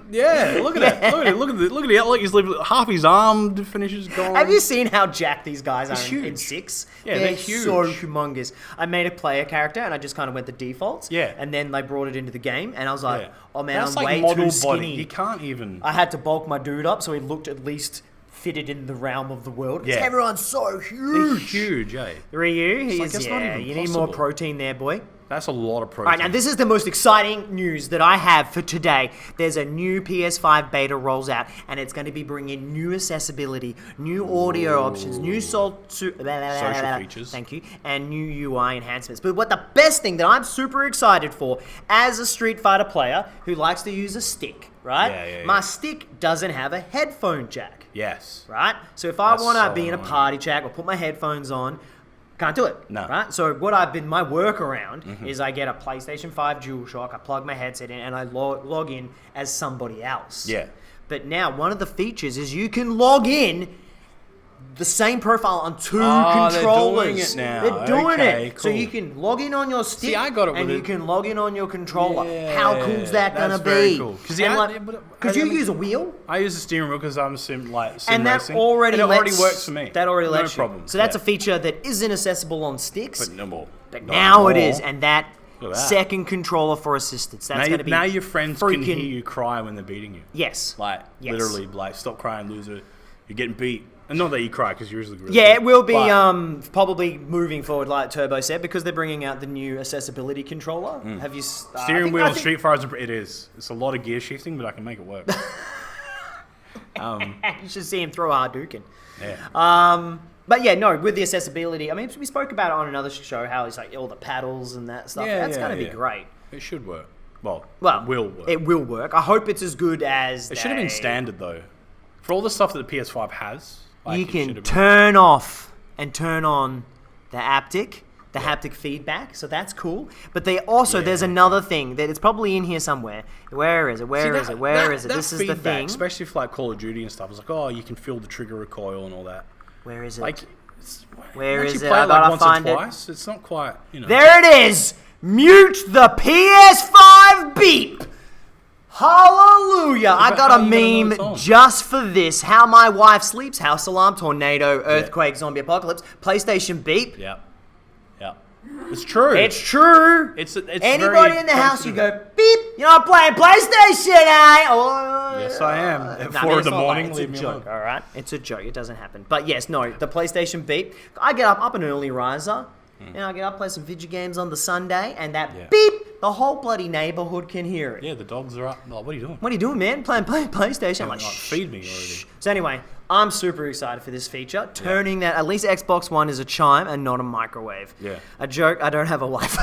Yeah, look at that. Look at it. Look, he's half his arm finishes gone. Have you seen how jacked these guys are in huge. 6? Yeah, they're huge. So humongous. I made a player character and I just kind of went the defaults. Yeah. And then they brought it into the game and I was like, oh man, that's I'm like way model too skinny. body. You can't even. I had to bulk my dude up so he looked at least fitted in the realm of the world. Because everyone's so huge. They're huge, eh? Ryu, It's not even you need possible. more protein there, boy. That's a lot of protein. All right, now this is the most exciting news that I have for today. There's a new PS5 beta rolls out, and it's going to be bringing new accessibility, new audio options, new social features. Thank you, and new UI enhancements. But what the best thing that I'm super excited for, as a Street Fighter player who likes to use a stick, right? Yeah. My stick doesn't have a headphone jack. Yes. Right? So if I want to so be in a annoying. party chat or put my headphones on, can't do it. No. Right? So what my workaround is I get a PlayStation 5 DualShock, I plug my headset in, and I log in as somebody else. Yeah. But now one of the features is you can log in the same profile on two Oh, controllers. they're doing it now. They're doing Okay, it. So cool. you can log in on your stick, See, I got it and with you it. can log in on your controller. Yeah, How cool's that gonna that's very be? cool. 'Cause Because you use a wheel. I use a steering wheel because I'm sim And that racing. already and it already lets- works for me. That already no lets problem. you. So that's a feature that isn't accessible on sticks. But no more. But Not now it more. is, and that Look at that. second controller for assistance. That's going to be now your friends can hear freaking- you cry when they're beating you. Yes. Like Yes. literally, like stop crying, loser. You're getting beat. And not that you cry because you're usually really Yeah, good, it will be but- probably moving forward, like Turbo said, because they're bringing out the new accessibility controller. Have you? steering wheel and Street Fighter. It is. It's a lot of gear shifting, but I can make it work. You should see him throw a Hadouken. Yeah. But yeah, no, with the accessibility, I mean, we spoke about it on another show how it's like all the paddles and that stuff. Yeah, That's yeah, going to be yeah. great. It should work. Well, Well, it will work. It will work. I hope it's as good as It should have been standard though. For all the stuff that the PS5 has, like, You it should can have been- turn off and turn on the haptic feedback, so that's cool. But they also, there's another thing that it's probably in here somewhere. Where is it? Where is it? Where is it? This is the feedback, thing. especially for like Call of Duty and stuff. It's like, oh, you can feel the trigger recoil and all that. Where is it? Like, Where once is you it? play I it like gotta once find or it. twice, it's not quite, you know. There it is! Mute the PS5 beep! Hallelujah! I But got how a you gonna know meme it's on? just for this. How my wife sleeps, house alarm, tornado, earthquake, zombie apocalypse, PlayStation beep. Yeah. Yeah. It's true. It's true. It's Anybody very in the house, you sensitive. go beep. You're not playing PlayStation, eh? Oh, Yes, I am. At No, 4 in it's the not morning, like- leave me It's a joke, alone. all right? It's a joke. It doesn't happen. But yes, no, the PlayStation beep. I get up an early riser, and I get up, play some video games on the Sunday, and that Yeah. beep, the whole bloody neighborhood can hear it. Yeah, the dogs are up. Like, what are you doing? What are you doing, man? Playing PlayStation? I'm like, Like, shh. feed me already. So anyway, I'm super excited for this feature. Turning that, at least Xbox One is a chime and not a microwave. Yeah. A joke, I don't have a wife.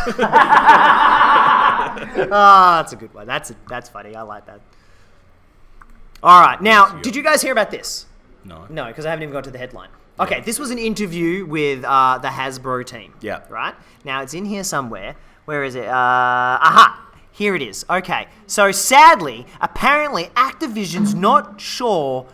Ah, that's a good one. That's funny. I like that. All right. Now, did you guys hear about this? No. No, because I haven't even got to the headline. Okay, this was an interview with the Hasbro team. Yeah. Right? Now, it's in here somewhere. Where is it? Aha! Here it is. Okay. So, sadly, apparently, Activision's not sure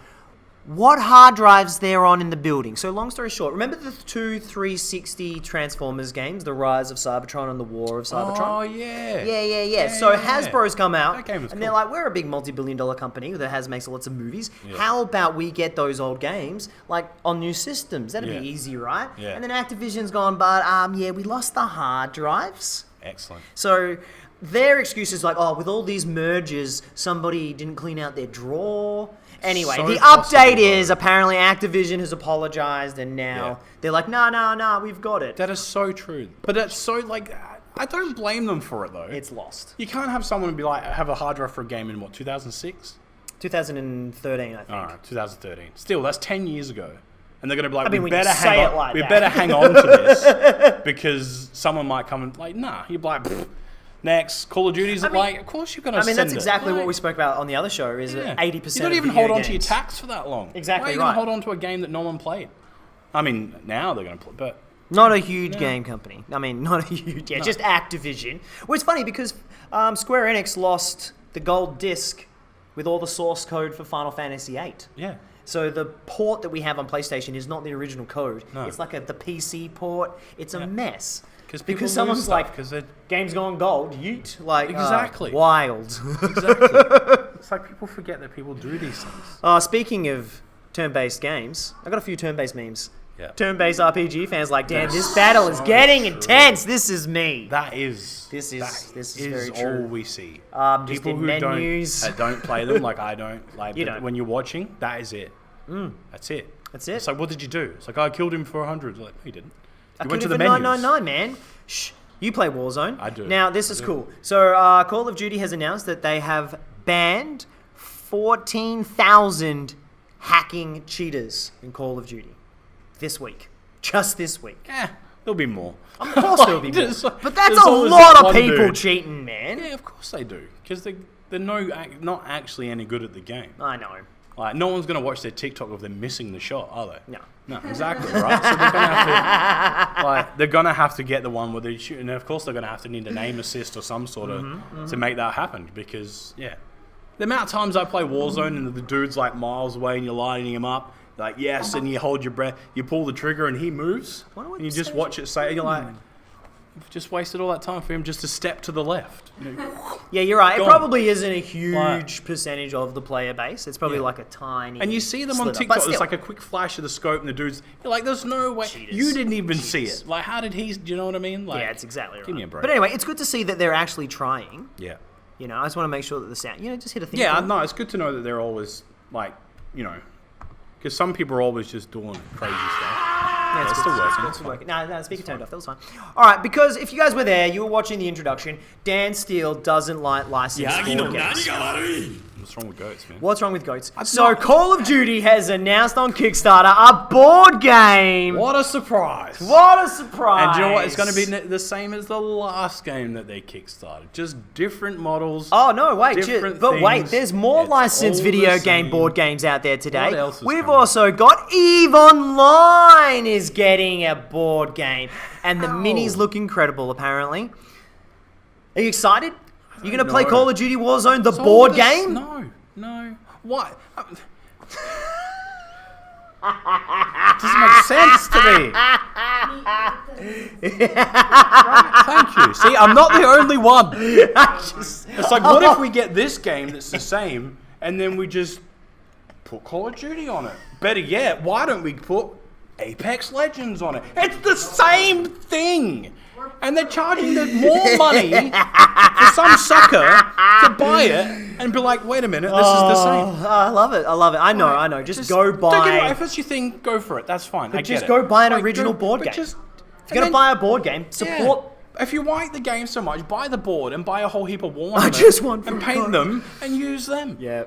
what hard drives they're on in the building. So, long story short, remember the two 360 Transformers games, The Rise of Cybertron and The War of Cybertron? Oh, yeah. Yeah. So Hasbro's come out, That game was and they're cool. like, we're a big multi-billion-dollar company that makes lots of movies. How about we get those old games like on new systems? That'd Yeah. be easy, right? Yeah. And then Activision's gone, but yeah, we lost the hard drives. Excellent. So their excuse is like, oh, with all these mergers, somebody didn't clean out their drawer. Anyway, So the possible, update though. is apparently Activision has apologized, and now they're like, no, we've got it. That is so true. But that's so, like, I don't blame them for it, though. It's lost. You can't have someone be like, have a hard drive for a game in, what, 2006? 2013, I think. All right, 2013. Still, that's 10 years ago. And they're going to be like, mean, we when you better say hang it on. like We that. better hang on to this because someone might come and, like, nah. You'd be like, pfft. Next, Call of Duty's like, of course you're going to I mean, send that's it. exactly what Like, we spoke about on the other show, is yeah. 80% You don't of even video hold on to your games. tax for that long. Exactly Why are you right. going to hold on to a game that no one played? I mean, now they're going to play, but... Not a huge game company. I mean, not a huge... Yeah, just Activision. Well, it's funny because Square Enix lost the gold disc with all the source code for Final Fantasy VIII. Yeah. So the port that we have on PlayStation is not the original code. No. It's like the PC port. It's a mess. people Because lose someone's stuff, like, 'cause they're- game's gone gold, yeet. Like, Exactly. Wild. Exactly. It's like people forget that people do these things. Speaking of turn-based games, I got a few turn-based memes. Yeah. Turn-based RPG fans like, damn, this battle is getting intense. This is me. That is. This is that very all true. we see. Just People in who menus. don't play them like I don't. Like You but don't. when you're watching, that is it. That's it. That's it. It's like, what did you do? It's like, I killed him for 100. Like, no, you didn't. I You went to killed the him for menus. 999, man. Shh. You play Warzone. I do. Now, this is cool. So, Call of Duty has announced that they have banned 14,000 hacking cheaters in Call of Duty this week. Just this week. There'll be more. Of course there'll be more. But that's there's a always lot that of one people dude. cheating, man. Yeah, of course they do. Because they're not actually any good at the game. I know. Like, no one's going to watch their TikTok of them missing the shot, are they? No. No, exactly, right? So they're going to have to, they're going to have to get the one where they shoot, and of course they're going to have to need an aim assist or some sort of to make that happen. Because the amount of times I play Warzone and the dude's like miles away and you're lighting him up, like yes, and you hold your breath, you pull the trigger and he moves, and you just watch it say, and you're like, you've just wasted all that time for him just to step to the left. Yeah, you're right. Gone. It probably isn't a huge percentage of the player base. It's probably like a tiny. And you see them on slither. TikTok. But There's still. like a quick flash of the scope, and the dude's you're like, "There's no way Cheaters. you didn't even see it. Like, how did he? Do you know what I mean? Like, Yeah, it's exactly right. Give me a break. But anyway, it's good to see that they're actually trying. Yeah. You know, I just want to make sure that the sound. Just hit a thing. Yeah, no, it's good to know that they're always like, because some people are always just doing crazy stuff. Yeah, it's good. still working. It's working. No, speaker turned off. That was fine. All right, because if you guys were there, you were watching the introduction. Dan Steele doesn't like licensed board games. What's wrong with goats, man? What's wrong with goats? So Call of Duty has announced on Kickstarter a board game. What a surprise! What a surprise! And do you know what? It's going to be the same as the last game that they kickstarted. Just different models. Oh no! Wait, different but wait. things. There's more It's licensed all video the game same. board games out there today. What else is We've coming? also got EVE Online is getting a board game, and the minis look incredible. Apparently, are you excited? You're gonna play know. Call of Duty Warzone, the It's all board this- game? No. What? Doesn't make sense to me. Thank you. See, I'm not the only one. It's like, what if we get this game that's the same, and then we just put Call of Duty on it? Better yet, why don't we put Apex Legends on it? It's the same thing. And they're charging them more money for some sucker to buy it and be like, wait a minute, this is the same. I love it. I know. Just go Don't get me buy. wrong, if that's your thing, go for it. That's fine. I get just it. go buy an Like, original board but game. just- If you're gonna and buy a board game, then- support. yeah. If you like the game so much, buy the board and buy a whole heap of Warhammer. just want and for paint fun. them and use them. Yeah.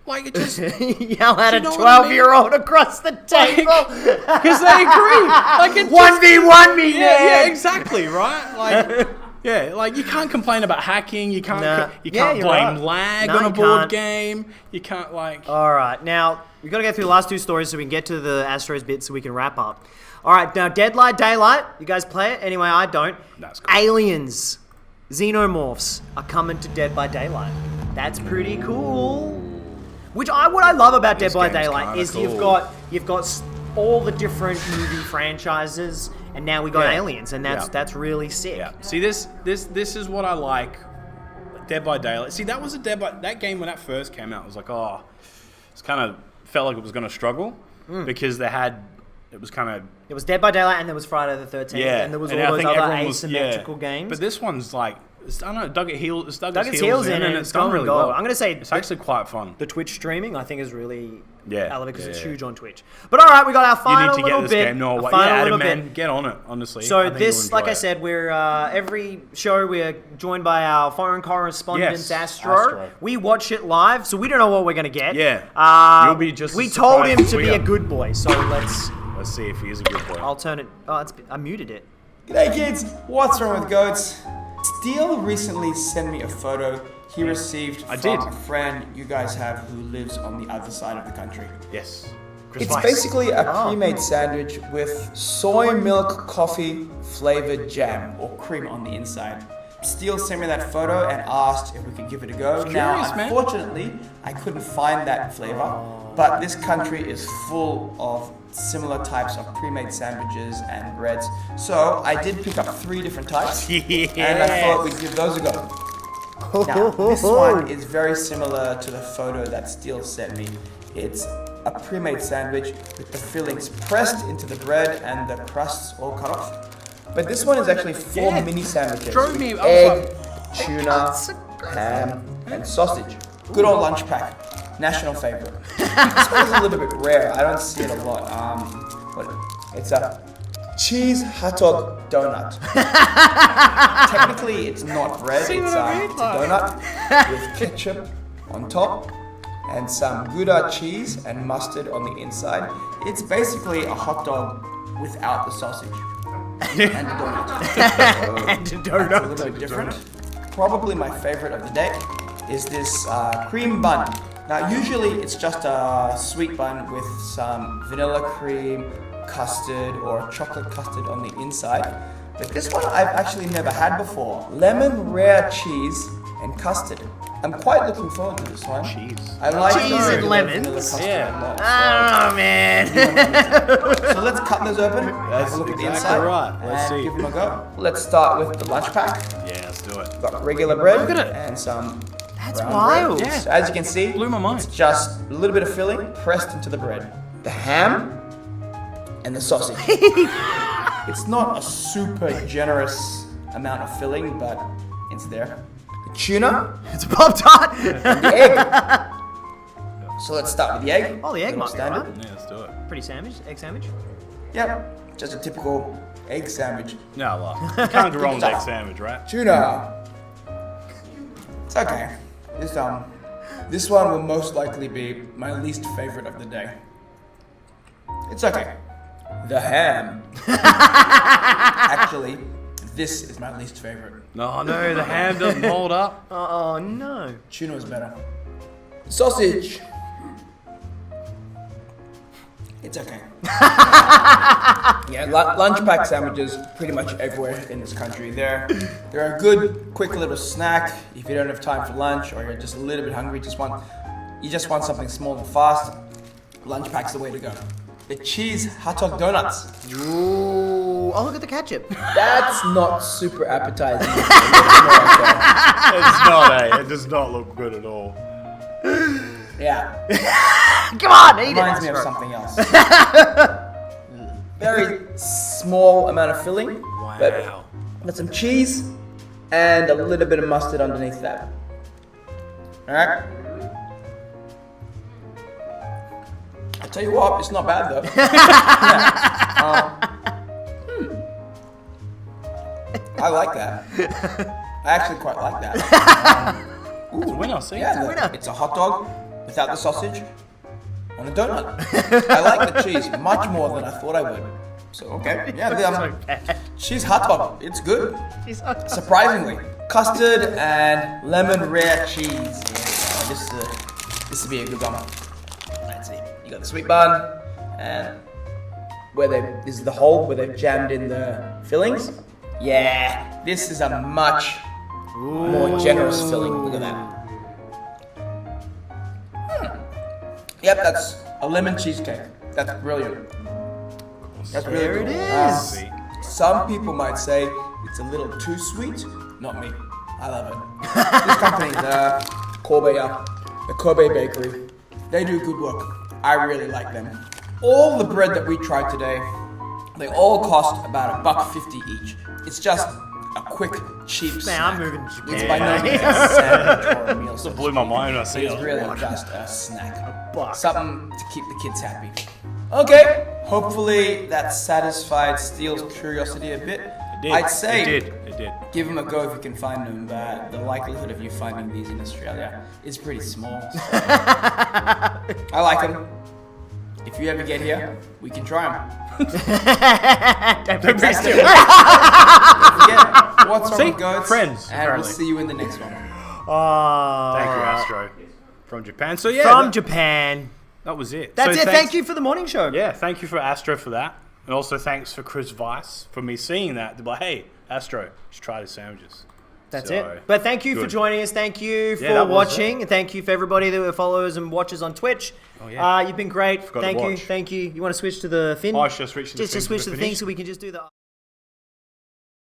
Like it just Yell at Do a you know what I mean? 12-year-old across the table. because they agree. Like it 1v1 me, yeah, man. exactly, right? Like yeah, like you can't complain about hacking. You can't Nah. you Yeah, can't you're blame right. lag No, on a you board can't. game. You can't like All right, now we got to get through the last two stories so we can get to the Astros bit so we can wrap up. All right, now Dead by Daylight. You guys play it? Anyway, I don't. That's cool. Aliens, xenomorphs are coming to Dead by Daylight. That's pretty cool. What I love about Dead This by game's Daylight kinda is cool. you've got all the different movie franchises, and now we got Yeah. aliens, and that's really sick. Yeah. See, this is what I like. Dead by Daylight. See, that was that game when that first came out. I was like, oh, it's kind of felt like it was going to struggle because it was kind of It was Dead by Daylight, and there was Friday the 13th, and there was all I those think other everyone was- asymmetrical games. But this one's like, I don't know, dug its its heels in, and it's done going really gold. well. I'm gonna say it's actually quite fun. the Twitch streaming, I think, is really elevated because it's yeah. huge on Twitch. But all right, we got our You final need to get little this bit. game. No, a what? final Yeah, little Adam, man, bit. get on it. Honestly. So I think this, you'll like I enjoy it. said, we're every show we're joined by our foreign correspondent Yes, Astro. Astro. We watch it live, so we don't know what we're gonna get. Yeah. You'll be just We as told him surprised to as be we a are. good boy, so let's. Let's see if he is a good boy. I'll turn it. Oh, I muted it. G'day kids, what's wrong with goats? Steel recently sent me a photo he received I from did. a friend you guys have who lives on the other side of the country. Yes. Chris It's Weiss. basically a pre-made sandwich with soy milk coffee flavored jam or cream on the inside. Steel sent me that photo and asked if we could give it a go. Now, curious, man. unfortunately, I couldn't find that flavor, but this country is full of similar types of pre-made sandwiches and breads. So I did pick up 3 different types, and I thought we'd give those a go. Now, this one is very similar to the photo that Steel sent me. It's a pre-made sandwich with the fillings pressed into the bread and the crusts all cut off. But this one is actually 4 mini sandwiches Drove with me- I was egg, tuna, ham, and sausage. Good old lunch pack. National favorite. This one is a little bit rare. I don't see it a lot. It's a cheese hot dog donut. Technically, it's not bread. It's a donut with ketchup on top and some Gouda cheese and mustard on the inside. It's basically a hot dog without the sausage and a donut. And a It's a donut. little bit different. Probably my favorite of the day is this cream bun. Now, usually it's just a sweet bun with some vanilla cream, custard, or chocolate custard on the inside. But this one I've actually never had before. Lemon rare cheese and custard. I'm quite looking forward to this one. Cheese. I like Cheese the and lemons? vanilla custard Yeah. a lot, Oh, man. so let's cut those open. Have a look at the exactly inside. right. Let's and see. give them a go. Let's start with the lunch pack. Yeah, let's do it. Got regular bread Look at it. and some That's brown wild. bread. Yeah. So as you can see, Blew my mind. it's just a little bit of filling pressed into the bread. The ham and the sausage. It's not a super generous amount of filling, but it's there. The tuna It's a Pop-Tart. and the egg. So let's start with the egg. Oh, the egg Little might be standard. alright. Yeah, let's do it. Pretty sandwich, egg sandwich. Yep, just a typical egg sandwich. No, well, you can't go wrong with egg sandwich, right? Tuna. It's okay. This one will most likely be my least favorite of the day. It's okay. The ham. Actually, this is my least favorite. No, the ham doesn't hold up. Oh, no. Tuna is better. Sausage. It's okay. Yeah, lunch pack sandwiches pretty much everywhere in this country. They're a good, quick little snack if you don't have time for lunch or you're just a little bit hungry. You just want something small and fast. Lunch pack's the way to go. The cheese hot dog donuts. Ooh. Oh, look at the ketchup. That's not super appetizing. It's not, It does not look good at all. Yeah, Come on, eat reminds it. me of something else. Very small amount of filling, but Wow. got some cheese and a little bit of mustard underneath that. Alright? I tell you what, it's not bad though. I like that. I actually quite like that. It's a winner, see? Yeah, it's a hot dog without the sausage on a donut. I like the cheese much more than I thought I would. So, okay. Yeah, the cheese hot dog, it's good. Surprisingly. Custard and lemon rare cheese. Yeah, this would be a good one. Let's see. You got the sweet bun and this is the hole where they've jammed in the fillings. Yeah, this is a much more generous filling. Look at that. Yep, that's a lemon cheesecake. That's brilliant. That's really There good. it is. See? Some people might say it's a little too sweet. Not me. I love it. This company, the Kobe Bakery, they do good work. I really like them. All the bread that we tried today, they all cost about $1.50 each. It's just a quick, cheap Man, snack. I'm moving to Japan. It's by no means a sandwich or a meal. It blew my mind when I see It's it. really just a snack. buck. Something to keep the kids happy. Okay, hopefully that satisfied Steel's curiosity a bit. It did. I'd say It did. give them a go if you can find them, but the likelihood of you finding these in Australia is pretty small. So. I like them. If you ever get here, we can try them. Don't be stupid. Yeah, what's See? up, goats? Friends, And apparently. we'll see you in the next one. Thank you, Astro. From Japan. So yeah, From that, Japan. that was it. That's So it. thanks- Thank you for the morning show. Yeah, thank you for Astro for that. And also thanks for Chris Weiss for me seeing that. To be like, hey, Astro, you should try the sandwiches. That's So, it. But thank you for good. joining us. Thank you for that was watching. Thank you for everybody that follows and watches on Twitch. Oh, yeah. You've been great. Forgot to Thank you. watch. Thank you. You want to switch to the fin? Oh, I should switch to the Just fin switch for to the the thing finish? so we can just do the...